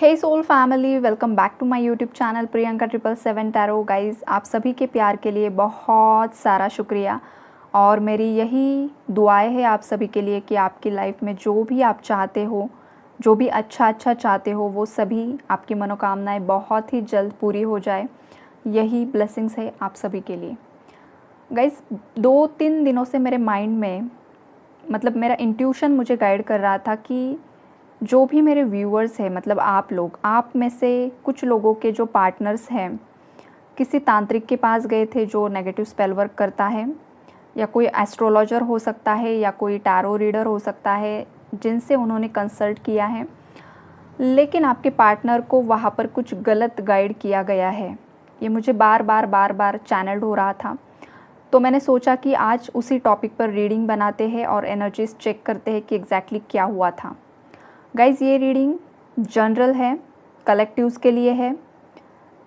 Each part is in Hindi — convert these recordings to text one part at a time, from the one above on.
Hey soul family, welcome back to my YouTube channel Priyanka 777 tarot. Guys, आप सभी के प्यार के लिए बहुत सारा शुक्रिया और मेरी यही दुआएं है आप सभी के लिए कि आपकी लाइफ में जो भी आप चाहते हो, जो भी अच्छा चाहते हो, वो सभी आपकी मनोकामनाएं बहुत ही जल्द पूरी हो जाए। यही ब्लेसिंग्स है आप सभी के लिए। गाइज़, 2-3 दिनों से मेरे माइंड में मतलब मेरा इंट्यूशन मुझे गाइड कर रहा था कि जो भी मेरे व्यूअर्स हैं, मतलब आप लोग, आप में से कुछ लोगों के जो पार्टनर्स हैं किसी तांत्रिक के पास गए थे जो नेगेटिव स्पेल वर्क करता है, या कोई एस्ट्रोलॉजर हो सकता है, या कोई टैरो रीडर हो सकता है जिनसे उन्होंने कंसल्ट किया है, लेकिन आपके पार्टनर को वहाँ पर कुछ गलत गाइड किया गया है। ये मुझे बार बार चैनल्ड हो रहा था। तो मैंने सोचा कि आज उसी टॉपिक पर रीडिंग बनाते हैं और एनर्जीज चेक करते हैं कि एग्जैक्टली क्या हुआ था। गाइज़, ये रीडिंग जनरल है, कलेक्टिव्स के लिए है,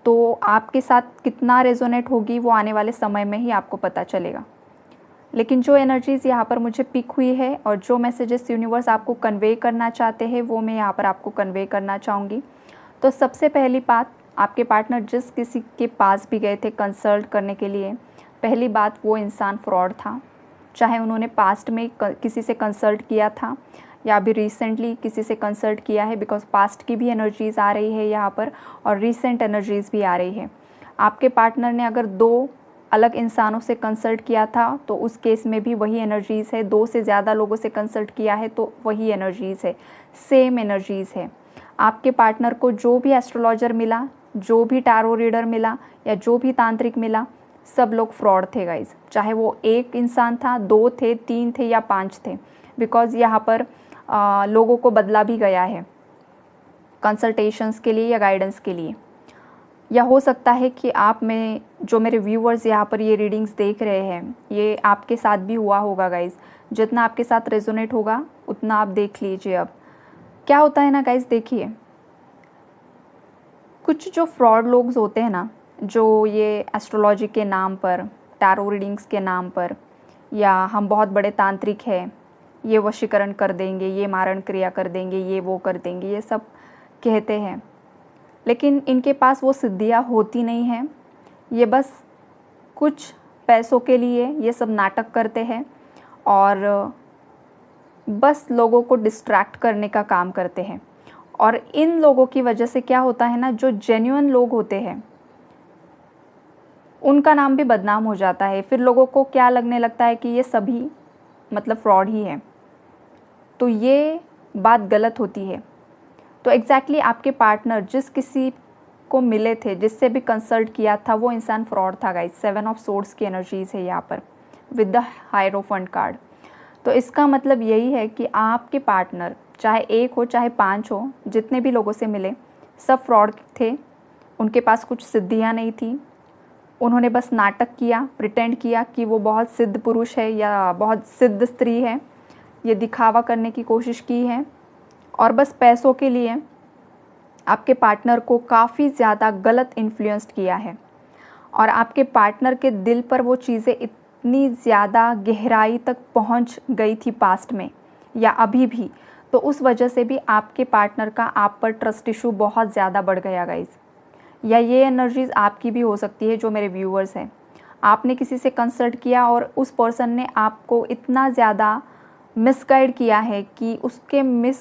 तो आपके साथ कितना रेजोनेट होगी वो आने वाले समय में ही आपको पता चलेगा। लेकिन जो एनर्जीज़ यहाँ पर मुझे पिक हुई है और जो मैसेजेस यूनिवर्स आपको कन्वे करना चाहते हैं वो मैं यहाँ पर आपको कन्वे करना चाहूँगी। तो सबसे पहली बात, आपके पार्टनर जिस किसी के पास भी गए थे कंसल्ट करने के लिए, पहली बात, वो इंसान फ्रॉड था। चाहे उन्होंने पास्ट में किसी से कंसल्ट किया था या अभी रिसेंटली किसी से कंसल्ट किया है, बिकॉज पास्ट की भी एनर्जीज़ आ रही है यहाँ पर और रिसेंट एनर्जीज़ भी आ रही है। आपके पार्टनर ने अगर 2 अलग इंसानों से कंसल्ट किया था तो उस केस में भी वही एनर्जीज़ है। 2 से ज़्यादा लोगों से कंसल्ट किया है तो वही एनर्जीज़ है, सेम एनर्जीज़ है। आपके पार्टनर को जो भी एस्ट्रोलॉजर मिला, जो भी टैरो रीडर मिला या जो भी तांत्रिक मिला, सब लोग फ्रॉड थे गाइज। चाहे वो एक इंसान था, 2 थे, 3 थे या 5 थे, बिकॉज यहाँ पर लोगों को बदला भी गया है कंसल्टेशंस के लिए या गाइडेंस के लिए। या हो सकता है कि आप में जो मेरे व्यूअर्स यहाँ पर ये रीडिंग्स देख रहे हैं, ये आपके साथ भी हुआ होगा गाइज़। जितना आपके साथ रेजोनेट होगा उतना आप देख लीजिए। अब क्या होता है ना गाइज़, देखिए, कुछ जो फ्रॉड लोग होते हैं ना, जो ये एस्ट्रोलॉजी के नाम पर, टैरो रीडिंग्स के नाम पर, या हम बहुत बड़े तांत्रिक हैं, ये वशीकरण कर देंगे, ये मारण क्रिया कर देंगे, ये वो कर देंगे, ये सब कहते हैं, लेकिन इनके पास वो सिद्धियाँ होती नहीं हैं। ये बस कुछ पैसों के लिए ये सब नाटक करते हैं और बस लोगों को डिस्ट्रैक्ट करने का काम करते हैं। और इन लोगों की वजह से क्या होता है ना, जो जेन्युइन लोग होते हैं उनका नाम भी बदनाम हो जाता है। फिर लोगों को क्या लगने लगता है कि ये सभी मतलब फ्रॉड ही हैं, तो ये बात गलत होती है। तो एग्जैक्टली आपके पार्टनर जिस किसी को मिले थे, जिससे भी कंसल्ट किया था, वो इंसान फ्रॉड था गाइस। 7 ऑफ सोर्ड्स की एनर्जीज़ है यहाँ पर विद द हायरोफेंट कार्ड। तो इसका मतलब यही है कि आपके पार्टनर, चाहे 1 हो चाहे 5 हो, जितने भी लोगों से मिले सब फ्रॉड थे। उनके पास कुछ सिद्धियाँ नहीं थी। उन्होंने बस नाटक किया, प्रिटेंड किया कि वो बहुत सिद्ध पुरुष है या बहुत सिद्ध स्त्री है, ये दिखावा करने की कोशिश की है और बस पैसों के लिए आपके पार्टनर को काफ़ी ज़्यादा गलत इन्फ्लुएंस्ड किया है। और आपके पार्टनर के दिल पर वो चीज़ें इतनी ज़्यादा गहराई तक पहुंच गई थी पास्ट में या अभी भी, तो उस वजह से भी आपके पार्टनर का आप पर ट्रस्ट इशू बहुत ज़्यादा बढ़ गया गाइज़। या ये एनर्जीज़ आपकी भी हो सकती है जो मेरे व्यूअर्स हैं। आपने किसी से कंसल्ट किया और उस पर्सन ने आपको इतना ज़्यादा मिसगाइड किया है कि उसके मिस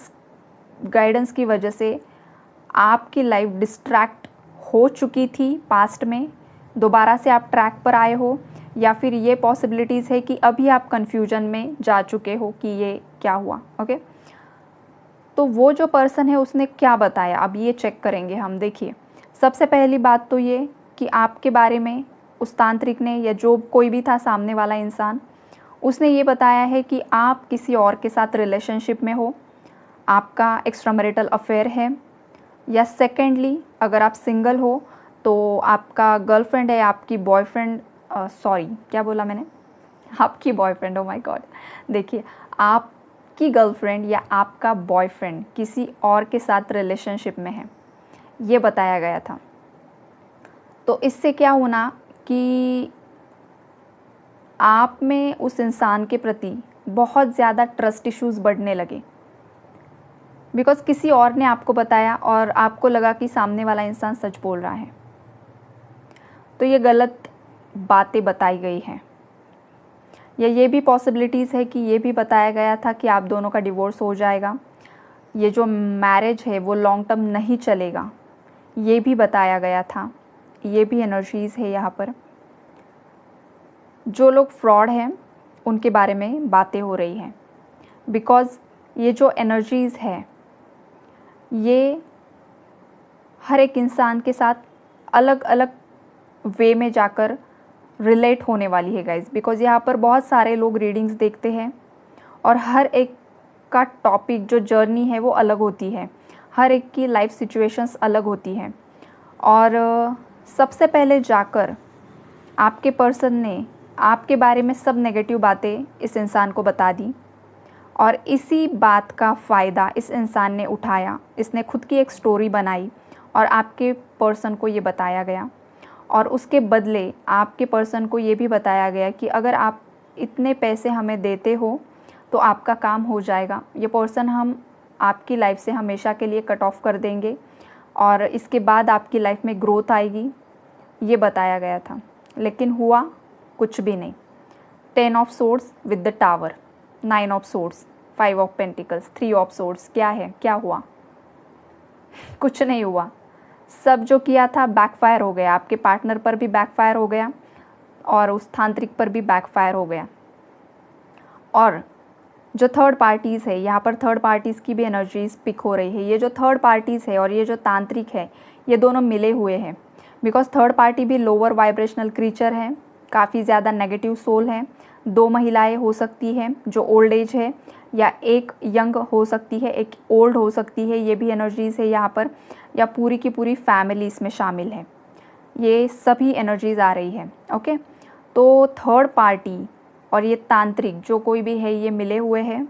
गाइडेंस की वजह से आपकी लाइफ डिस्ट्रैक्ट हो चुकी थी पास्ट में। दोबारा से आप ट्रैक पर आए हो, या फिर ये पॉसिबिलिटीज़ है कि अभी आप कन्फ्यूजन में जा चुके हो कि ये क्या हुआ। ओके, तो वो जो पर्सन है उसने क्या बताया, अब ये चेक करेंगे हम। देखिए, सबसे पहली बात तो ये कि आपके बारे में उस तांत्रिक ने या जो कोई भी था सामने वाला इंसान, उसने ये बताया है कि आप किसी और के साथ रिलेशनशिप में हो, आपका एक्स्ट्रा मैरिटल अफेयर है, या सेकेंडली अगर आप सिंगल हो तो आपका गर्लफ्रेंड है, आपकी बॉयफ्रेंड, सॉरी क्या बोला मैंने, आपकी बॉयफ्रेंड, ओ माय गॉड। देखिए, आपकी गर्लफ्रेंड या आपका बॉयफ्रेंड किसी और के साथ रिलेशनशिप में है, ये बताया गया था। तो इससे क्या होना कि आप में उस इंसान के प्रति बहुत ज़्यादा ट्रस्ट इश्यूज़ बढ़ने लगे। बिकॉज़ किसी और ने आपको बताया और आपको लगा कि सामने वाला इंसान सच बोल रहा है, तो ये गलत बातें बताई गई हैं। या ये भी पॉसिबिलिटीज़ है कि ये भी बताया गया था कि आप दोनों का डिवोर्स हो जाएगा, ये जो मैरिज है वो लॉन्ग टर्म नहीं चलेगा, ये भी बताया गया था। ये भी एनर्जीज़ है यहाँ पर। जो लोग फ्रॉड हैं उनके बारे में बातें हो रही हैं, बिकॉज़ ये जो एनर्जीज़ है ये हर एक इंसान के साथ अलग अलग वे में जाकर रिलेट होने वाली है गाइज़। बिकॉज़ यहाँ पर बहुत सारे लोग रीडिंग्स देखते हैं और हर एक का टॉपिक जो जर्नी है वो अलग होती है, हर एक की लाइफ सिचुएशंस अलग होती हैं। और सबसे पहले जाकर आपके पर्सन ने आपके बारे में सब नेगेटिव बातें इस इंसान को बता दी और इसी बात का फ़ायदा इस इंसान ने उठाया। इसने खुद की एक स्टोरी बनाई और आपके पर्सन को ये बताया गया और उसके बदले आपके पर्सन को ये भी बताया गया कि अगर आप इतने पैसे हमें देते हो तो आपका काम हो जाएगा, ये पर्सन हम आपकी लाइफ से हमेशा के लिए कट ऑफ कर देंगे और इसके बाद आपकी लाइफ में ग्रोथ आएगी, ये बताया गया था। लेकिन हुआ कुछ भी नहीं। 10 of swords with the tower, 9 of swords, 5 of pentacles, 3 of swords, क्या है, क्या हुआ? कुछ नहीं हुआ। सब जो किया था बैकफायर हो गया। आपके पार्टनर पर भी बैकफायर हो गया और उस तांत्रिक पर भी बैकफायर हो गया। और जो थर्ड पार्टीज़ है, यहाँ पर थर्ड पार्टीज़ की भी एनर्जीज पिक हो रही है। ये जो थर्ड पार्टीज़ है और ये जो तांत्रिक है, ये दोनों मिले हुए हैं। बिकॉज थर्ड पार्टी भी लोअर वाइब्रेशनल क्रीचर है, काफ़ी ज़्यादा नेगेटिव सोल है। 2 महिलाएं हो सकती हैं जो ओल्ड एज है, या एक यंग हो सकती है, एक ओल्ड हो सकती है, ये भी एनर्जीज़ है यहाँ पर, या पूरी की पूरी फैमिली इसमें शामिल है। ये सभी एनर्जीज़ आ रही है। ओके, तो थर्ड पार्टी और ये तांत्रिक जो कोई भी है ये मिले हुए हैं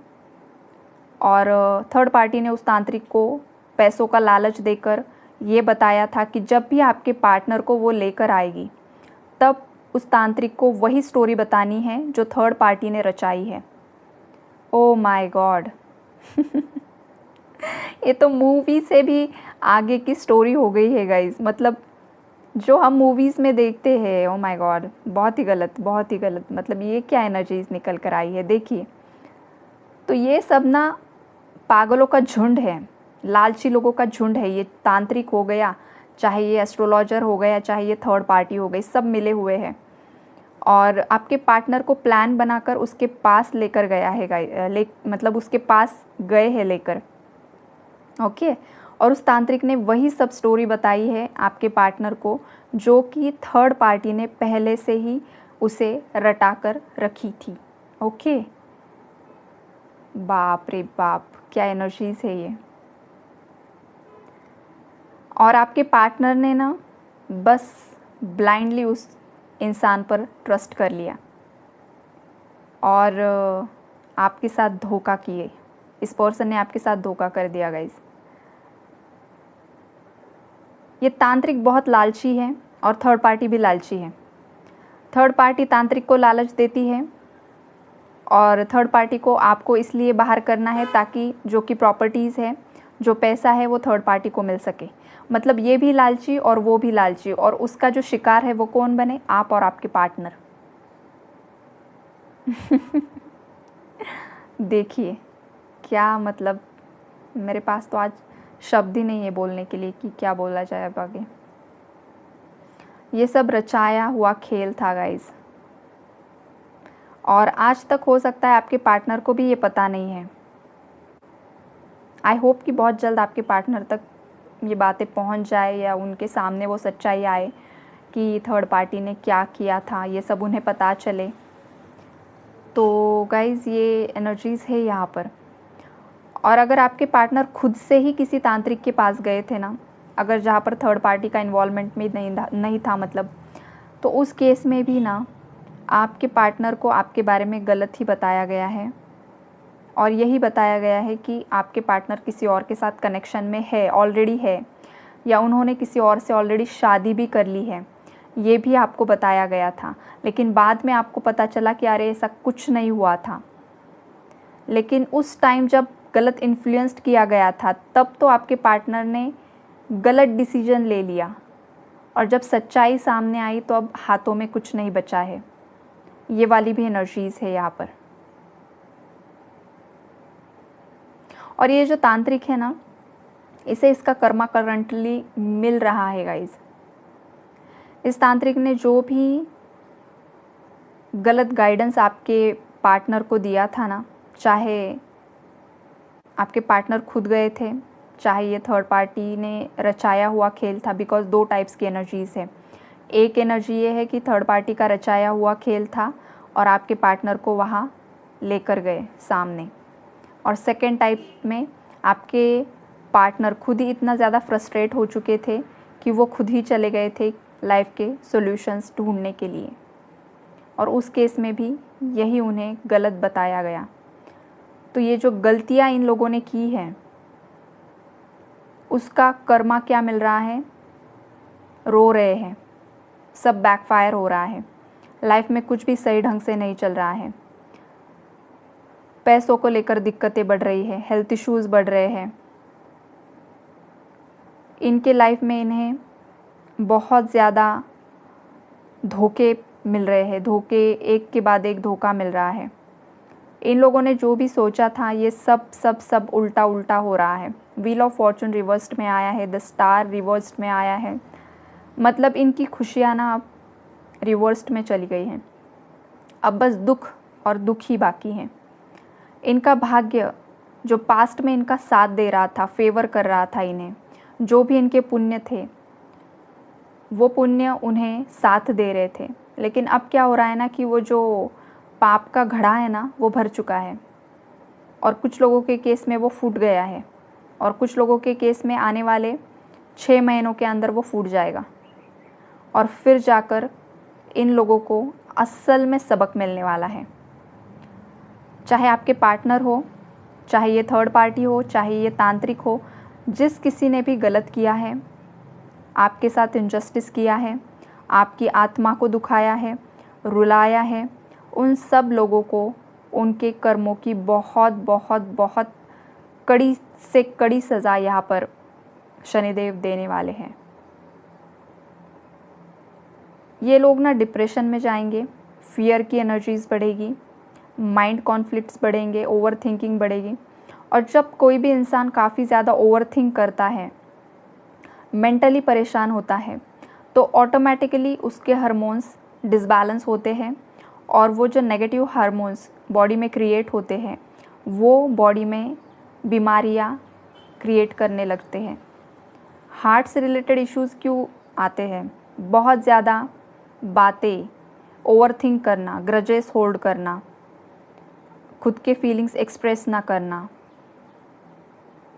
और थर्ड पार्टी ने उस तांत्रिक को पैसों का लालच देकर ये बताया था कि जब भी आपके पार्टनर को वो लेकर आएगी तब उस तांत्रिक को वही स्टोरी बतानी है जो थर्ड पार्टी ने रचाई है। ओ माय गॉड, ये तो मूवी से भी आगे की स्टोरी हो गई है गाइज। मतलब जो हम मूवीज़ में देखते हैं, ओ माय गॉड, बहुत ही गलत, बहुत ही गलत। मतलब ये क्या एनर्जीज निकल कर आई है, देखिए। तो ये सब ना पागलों का झुंड है, लालची लोगों का झुंड है। ये तांत्रिक हो गया, चाहे ये एस्ट्रोलॉजर हो गया, चाहे ये थर्ड पार्टी हो गई, सब मिले हुए हैं और आपके पार्टनर को प्लान बनाकर उसके पास लेकर गया है, मतलब उसके पास गए हैं लेकर। ओके, और उस तांत्रिक ने वही सब स्टोरी बताई है आपके पार्टनर को जो कि थर्ड पार्टी ने पहले से ही उसे रटा कर रखी थी। ओके, बाप रे बाप, क्या एनर्जीज है ये। और आपके पार्टनर ने ना बस ब्लाइंडली उस इंसान पर ट्रस्ट कर लिया और आपके साथ धोखा किए। इस पर्सन ने आपके साथ धोखा कर दिया गाइस। ये तांत्रिक बहुत लालची है और थर्ड पार्टी भी लालची है। थर्ड पार्टी तांत्रिक को लालच देती है और थर्ड पार्टी को आपको इसलिए बाहर करना है ताकि जो कि प्रॉपर्टीज़ है, जो पैसा है, वो थर्ड पार्टी को मिल सके। मतलब ये भी लालची और वो भी लालची, और उसका जो शिकार है वो कौन बने? आप और आपके पार्टनर। देखिए क्या, मतलब मेरे पास तो आज शब्द ही नहीं है बोलने के लिए कि क्या बोला जाए अब आगे। ये सब रचाया हुआ खेल था गाइस, और आज तक हो सकता है आपके पार्टनर को भी ये पता नहीं है। आई होप कि बहुत जल्द आपके पार्टनर तक ये बातें पहुंच जाए या उनके सामने वो सच्चाई आए कि थर्ड पार्टी ने क्या किया था, ये सब उन्हें पता चले। तो गाइज़ ये एनर्जीज़ है यहाँ पर। और अगर आपके पार्टनर खुद से ही किसी तांत्रिक के पास गए थे ना, अगर जहाँ पर थर्ड पार्टी का इन्वॉल्वमेंट में नहीं था मतलब, तो उस केस में भी ना आपके पार्टनर को आपके बारे में गलत ही बताया गया है और यही बताया गया है कि आपके पार्टनर किसी और के साथ कनेक्शन में है, ऑलरेडी है, या उन्होंने किसी और से ऑलरेडी शादी भी कर ली है, ये भी आपको बताया गया था। लेकिन बाद में आपको पता चला कि अरे ऐसा कुछ नहीं हुआ था। लेकिन उस टाइम जब गलत इन्फ्लुएंस्ड किया गया था, तब तो आपके पार्टनर ने गलत डिसीजन ले लिया, और जब सच्चाई सामने आई तो अब हाथों में कुछ नहीं बचा है। ये वाली भी एनर्जीज है यहाँ पर। और ये जो तांत्रिक है ना, इसे इसका कर्मा करंटली मिल रहा है गाइज। इस तांत्रिक ने जो भी गलत गाइडेंस आपके पार्टनर को दिया था ना, चाहे आपके पार्टनर खुद गए थे, चाहे ये थर्ड पार्टी ने रचाया हुआ खेल था, बिकॉज 2 टाइप्स की एनर्जीज़ है। एक एनर्जी ये है कि थर्ड पार्टी का रचाया हुआ खेल था और आपके पार्टनर को वहाँ लेकर गए सामने, और सेकेंड टाइप में आपके पार्टनर खुद ही इतना ज़्यादा फ्रस्ट्रेट हो चुके थे कि वो खुद ही चले गए थे लाइफ के सॉल्यूशंस ढूंढने के लिए, और उस केस में भी यही उन्हें गलत बताया गया। तो ये जो गलतियाँ इन लोगों ने की हैं, उसका कर्मा क्या मिल रहा है? रो रहे हैं, सब बैकफायर हो रहा है, लाइफ में कुछ भी सही ढंग से नहीं चल रहा है, पैसों को लेकर दिक्कतें बढ़ रही है, हेल्थ इश्यूज़ बढ़ रहे हैं, इनके लाइफ में इन्हें बहुत ज़्यादा धोखे मिल रहे हैं, धोखे एक के बाद एक धोखा मिल रहा है। इन लोगों ने जो भी सोचा था ये सब सब सब उल्टा उल्टा हो रहा है। व्हील ऑफ फॉर्चून रिवर्स्ड में आया है, द स्टार रिवर्स्ड में आया है, मतलब इनकी खुशियाँ ना अब रिवर्स्ड में चली गई हैं। अब बस दुख और दुख ही बाकी हैं। इनका भाग्य जो पास्ट में इनका साथ दे रहा था, फेवर कर रहा था इन्हें, जो भी इनके पुण्य थे वो पुण्य उन्हें साथ दे रहे थे, लेकिन अब क्या हो रहा है ना कि वो जो पाप का घड़ा है ना वो भर चुका है, और कुछ लोगों के केस में वो फूट गया है, और कुछ लोगों के केस में आने वाले 6 महीनों के अंदर वो फूट जाएगा, और फिर जाकर इन लोगों को असल में सबक मिलने वाला है। चाहे आपके पार्टनर हो, चाहे ये थर्ड पार्टी हो, चाहे ये तांत्रिक हो, जिस किसी ने भी गलत किया है, आपके साथ इनजस्टिस किया है, आपकी आत्मा को दुखाया है, रुलाया है, उन सब लोगों को उनके कर्मों की बहुत बहुत बहुत कड़ी से कड़ी सज़ा यहाँ पर शनिदेव देने वाले हैं। ये लोग ना डिप्रेशन में जाएंगे, फियर की एनर्जीज़ बढ़ेगी, माइंड कॉन्फ्लिक्ट्स बढ़ेंगे, ओवर थिंकिंग बढ़ेगी। और जब कोई भी इंसान काफ़ी ज़्यादा ओवर थिंक करता है, मेंटली परेशान होता है, तो ऑटोमेटिकली उसके हार्मोन्स डिसबैलेंस होते हैं, और वो जो नेगेटिव हार्मोन्स बॉडी में क्रिएट होते हैं वो बॉडी में बीमारियां क्रिएट करने लगते हैं। हार्ट से रिलेटेड इश्यूज़ क्यों आते हैं? बहुत ज़्यादा बातें, ओवरथिंक करना, ग्रजेस होल्ड करना, खुद के फीलिंग्स एक्सप्रेस ना करना,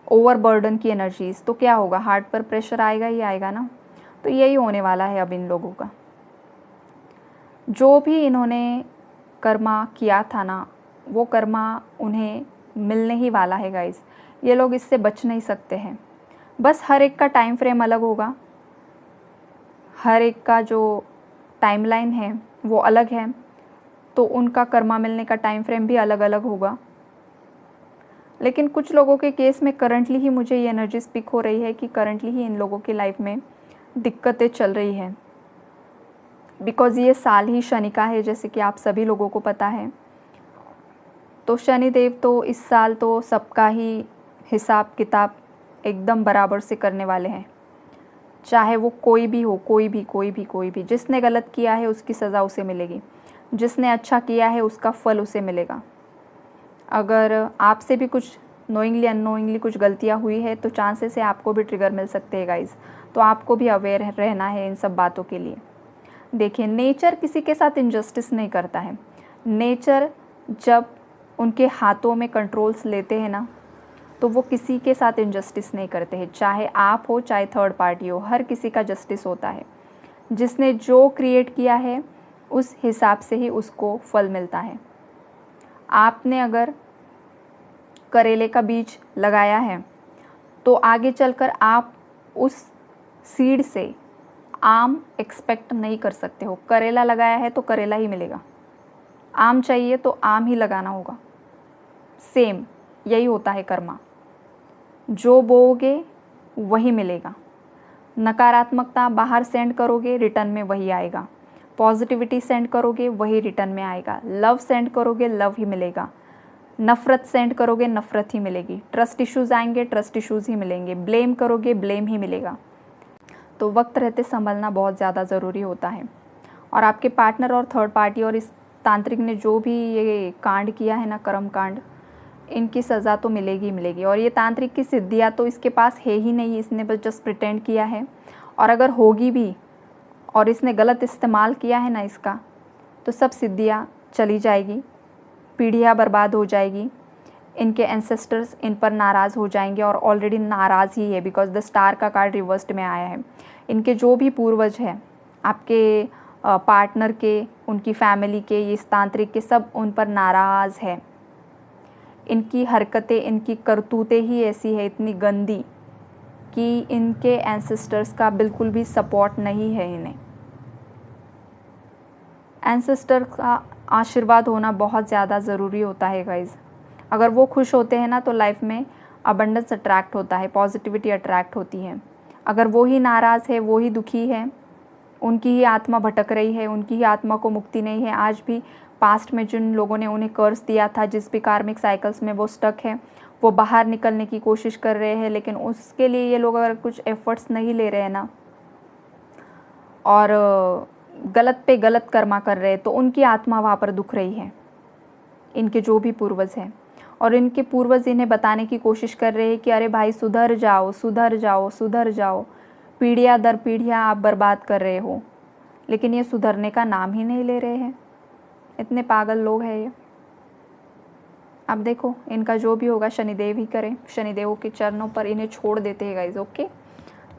ओवरबर्डन की एनर्जीज़, तो क्या होगा? हार्ट पर प्रेशर आएगा ही आएगा ना। तो यही होने वाला है अब इन लोगों का। जो भी इन्होंने कर्मा किया था ना, वो कर्मा उन्हें मिलने ही वाला है गाइस। ये लोग इससे बच नहीं सकते हैं। बस हर एक का टाइम फ्रेम अलग होगा, हर एक का जो टाइमलाइन है वो अलग है, तो उनका कर्मा मिलने का टाइम फ्रेम भी अलग अलग होगा। लेकिन कुछ लोगों के केस में करंटली ही मुझे ये एनर्जी स्पीक हो रही है कि करंटली ही इन लोगों की लाइफ में दिक्कतें चल रही हैं, बिकॉज़ ये साल ही शनि का है, जैसे कि आप सभी लोगों को पता है। तो शनिदेव तो इस साल तो सबका ही हिसाब किताब एकदम बराबर से करने वाले हैं, चाहे वो कोई भी हो, कोई भी। जिसने गलत किया है उसकी सज़ा उसे मिलेगी, जिसने अच्छा किया है उसका फल उसे मिलेगा। अगर आपसे भी कुछ नोइंगली अननोइंगली कुछ गलतियाँ हुई है तो चांसेस है आपको भी ट्रिगर मिल सकते हैं गाइस। तो आपको भी अवेयर रहना है इन सब बातों के लिए। देखिए, नेचर किसी के साथ इनजस्टिस नहीं करता है। नेचर जब उनके हाथों में कंट्रोल्स लेते हैं ना, तो वो किसी के साथ इनजस्टिस नहीं करते हैं, चाहे आप हो चाहे थर्ड पार्टी हो, हर किसी का जस्टिस होता है। जिसने जो क्रिएट किया है उस हिसाब से ही उसको फल मिलता है। आपने अगर करेले का बीज लगाया है तो आगे चलकर आप उस सीड से आम एक्सपेक्ट नहीं कर सकते हो। करेला लगाया है तो करेला ही मिलेगा, आम चाहिए तो आम ही लगाना होगा। सेम यही होता है कर्मा। जो बोओगे वही मिलेगा। नकारात्मकता बाहर सेंड करोगे, रिटर्न में वही आएगा। पॉजिटिविटी सेंड करोगे, वही रिटर्न में आएगा। लव सेंड करोगे, लव ही मिलेगा। नफ़रत सेंड करोगे, नफ़रत ही मिलेगी। ट्रस्ट इश्यूज़ आएंगे, ट्रस्ट इश्यूज़ ही मिलेंगे। ब्लेम करोगे, ब्लेम ही मिलेगा। तो वक्त रहते संभलना बहुत ज़्यादा ज़रूरी होता है। और आपके पार्टनर और थर्ड पार्टी और इस तांत्रिक ने जो भी ये कांड किया है ना, कर्म कांड, इनकी सज़ा तो मिलेगी ही मिलेगी। और ये तांत्रिक की सिद्धियाँ तो इसके पास है ही नहीं, इसने बस जस्ट प्रिटेंड किया है। और अगर होगी भी और इसने गलत इस्तेमाल किया है ना इसका, तो सब सिद्धियाँ चली जाएगी, पीढ़ियाँ बर्बाद हो जाएगी। इनके एंसेस्टर्स इन पर नाराज़ हो जाएंगे और ऑलरेडी नाराज़ ही है, बिकॉज द स्टार का कार्ड रिवर्स्ड में आया है। इनके जो भी पूर्वज हैं, आपके पार्टनर के, उनकी फैमिली के, ये तांत्रिक के, सब उन पर नाराज़ है। इनकी हरकतें, इनकी करतूतें ही ऐसी है, इतनी गंदी, कि इनके एंसेस्टर्स का बिल्कुल भी सपोर्ट नहीं है इन्हें। एंसेस्टर का आशीर्वाद होना बहुत ज़्यादा ज़रूरी होता है गाइज़। अगर वो खुश होते हैं ना, तो लाइफ में अबंडेंस अट्रैक्ट होता है, पॉजिटिविटी अट्रैक्ट होती है। अगर वो ही नाराज़ है, वो ही दुखी है, उनकी ही आत्मा भटक रही है, उनकी ही आत्मा को मुक्ति नहीं है, आज भी पास्ट में जिन लोगों ने उन्हें कर्ज दिया था, जिस भी कार्मिक साइकिल्स में वो स्टक है, वो बाहर निकलने की कोशिश कर रहे हैं। लेकिन उसके लिए ये लोग अगर कुछ एफर्ट्स नहीं ले रहे हैं ना, और गलत पे गलत कर्मा कर रहे हैं, तो उनकी आत्मा वहाँ पर दुख रही है, इनके जो भी पूर्वज हैं। और इनके पूर्वज इन्हें बताने की कोशिश कर रहे हैं कि अरे भाई सुधर जाओ, सुधर जाओ, सुधर जाओ, पीढ़ियाँ दर पीढ़ियाँ आप बर्बाद कर रहे हो। लेकिन ये सुधरने का नाम ही नहीं ले रहे हैं। इतने पागल लोग हैं ये। अब देखो, इनका जो भी होगा शनिदेव ही करे, शनिदेव के चरणों पर इन्हें छोड़ देते हैं गाइज। ओके,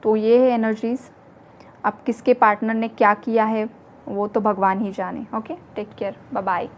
तो ये है एनर्जीज़। अब किसके पार्टनर ने क्या किया है वो तो भगवान ही जाने। Okay, take care, bye bye.